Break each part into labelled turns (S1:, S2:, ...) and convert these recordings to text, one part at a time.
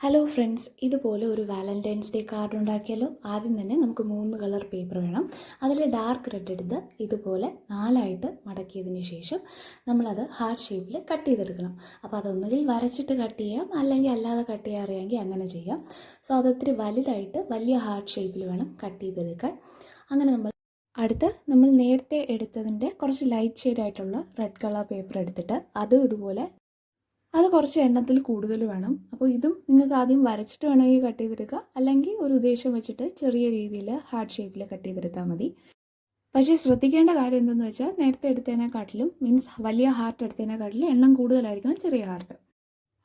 S1: Hello friends, ഇതുപോലെ ഒരു Valentine's day card ഉണ്ടാക്കിയാലോ? ആദ്യം തന്നെ നമുക്ക് 3 കളർ പേപ്പർ വേണം. അതിൽ ഡാർക്ക് റെഡ് എടുത്ത് ഇതുപോലെ 4ആയിട്ട് മടക്കിയതിന് ശേഷം നമ്മളത് ഹാർട്ട് ഷേപ്പിൽ കട്ട് ചെയ്തെടുക്കണം. അപ്പോൾ അതൊന്നുകിൽ വരച്ചിട്ട് കട്ട് ചെയ്യാം, അല്ലെങ്കിൽ അല്ലാതെ കട്ട് ചെയ്യാൻ അറിയാമെങ്കിൽ അങ്ങനെ ചെയ്യാം. സോ അതൊത്തിരി വലുതായിട്ട് വലിയ ഹാർട്ട് ഷേപ്പിൽ വേണം കട്ട് ചെയ്തെടുക്കാൻ. അങ്ങനെ നമ്മൾ നേരത്തെ എടുത്തതിൻ്റെ കുറച്ച് ലൈറ്റ് ഷെയ്ഡായിട്ടുള്ള റെഡ് കളർ പേപ്പർ എടുത്തിട്ട് അതും ഇതുപോലെ അത് കുറച്ച് എണ്ണത്തിൽ കൂടുതൽ വേണം. അപ്പോൾ ഇതും നിങ്ങൾക്ക് ആദ്യം വരച്ചിട്ട് വേണമെങ്കിൽ കട്ട് ചെയ്തെടുക്കുക, അല്ലെങ്കിൽ ഒരു ഉദ്ദേശം വെച്ചിട്ട് ചെറിയ രീതിയിൽ ഹാർട്ട് ഷേപ്പിൽ കട്ട് ചെയ്തെടുത്താൽ മതി. പക്ഷേ ശ്രദ്ധിക്കേണ്ട കാര്യം എന്തെന്ന് വെച്ചാൽ നേരത്തെ എടുത്തതിനെക്കാട്ടിലും വലിയ ഹാർട്ട് എടുത്തതിനെക്കാട്ടിലും എണ്ണം കൂടുതലായിരിക്കണം ചെറിയ ഹാർട്ട്.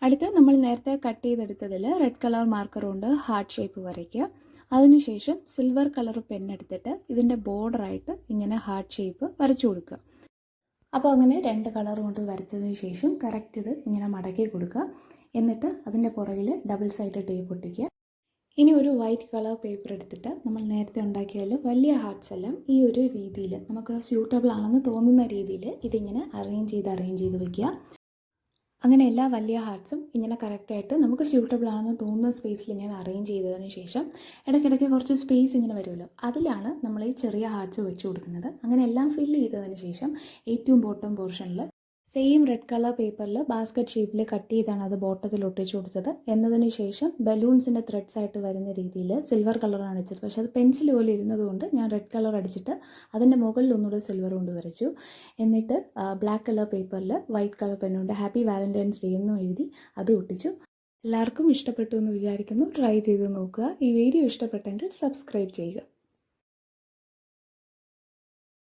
S1: അടുത്ത് നമ്മൾ നേരത്തെ കട്ട് ചെയ്തെടുത്തതിൽ റെഡ് കളർ മാർക്കർ കൊണ്ട് ഹാർട്ട് ഷേപ്പ് വരയ്ക്കുക. അതിനുശേഷം സിൽവർ കളർ പെൻ എടുത്തിട്ട് ഇതിൻ്റെ ബോർഡറായിട്ട് ഇങ്ങനെ ഹാർട്ട് ഷേപ്പ് വരച്ചു കൊടുക്കുക. അപ്പോൾ അങ്ങനെ 2 കളർ കൊണ്ട് വരച്ചതിന് ശേഷം കറക്റ്റ് ഇത് ഇങ്ങനെ മടക്കി കൊടുക്കുക. എന്നിട്ട് അതിൻ്റെ പുറകിൽ ഡബിൾ സൈഡ് ടേപ്പ് ഒട്ടിക്കുക. ഇനി ഒരു വൈറ്റ് കളർ പേപ്പർ എടുത്തിട്ട് നമ്മൾ നേരത്തെ ഉണ്ടാക്കിയതിൽ വലിയ ഹാർട്ട്സ് എല്ലാം ഈ ഒരു രീതിയിൽ നമുക്ക് സ്യൂട്ടബിൾ ആണെന്ന് തോന്നുന്ന രീതിയിൽ ഇതിങ്ങനെ അറേഞ്ച് ചെയ്ത് വയ്ക്കുക. അങ്ങനെ എല്ലാ വലിയ ഹാർട്ട്സും ഇങ്ങനെ കറക്റ്റായിട്ട് നമുക്ക് സ്യൂട്ടബിൾ ആണെന്ന് തോന്നുന്ന സ്പേസിൽ ഇങ്ങനെ അറേഞ്ച് ചെയ്തതിന് ശേഷം ഇടയ്ക്കിടയ്ക്ക് കുറച്ച് സ്പേസ് ഇങ്ങനെ വരുമല്ലോ, അതിലാണ് നമ്മൾ ഈ ചെറിയ ഹാർട്ട്സ് വെച്ച് കൊടുക്കുന്നത്. അങ്ങനെ എല്ലാം ഫില്ല് ചെയ്തതിന് ശേഷം ഏറ്റവും ബോട്ടം പോർഷനിൽ സെയിം റെഡ് കളർ പേപ്പറിൽ ബാസ്ക്കറ്റ് ഷേപ്പിൽ കട്ട് ചെയ്താണ് അത് ബോട്ടത്തിൽ ഒട്ടിച്ചു കൊടുത്തത്. എന്നതിന് ശേഷം ബലൂൺസിൻ്റെ ത്രെഡ്സ് ആയിട്ട് വരുന്ന രീതിയിൽ സിൽവർ കളറാണ് അടിച്ചത്. പക്ഷേ അത് പെൻസിൽ പോലെ ഇരുന്നതുകൊണ്ട് ഞാൻ റെഡ് കളർ അടിച്ചിട്ട് അതിൻ്റെ മുകളിൽ ഒന്നുകൂടെ സിൽവർ കൊണ്ട് വരച്ചു. എന്നിട്ട് ബ്ലാക്ക് കളർ പേപ്പറിൽ വൈറ്റ് കളർ പെന്നുകൊണ്ട് ഹാപ്പി വാലന്റൈൻസ് ഡേ എന്നും എഴുതി അത് ഒട്ടിച്ചു. എല്ലാവർക്കും ഇഷ്ടപ്പെട്ടു എന്ന് വിചാരിക്കുന്നു. ട്രൈ ചെയ്ത് നോക്കുക. ഈ വീഡിയോ ഇഷ്ടപ്പെട്ടെങ്കിൽ സബ്സ്ക്രൈബ് ചെയ്യുക.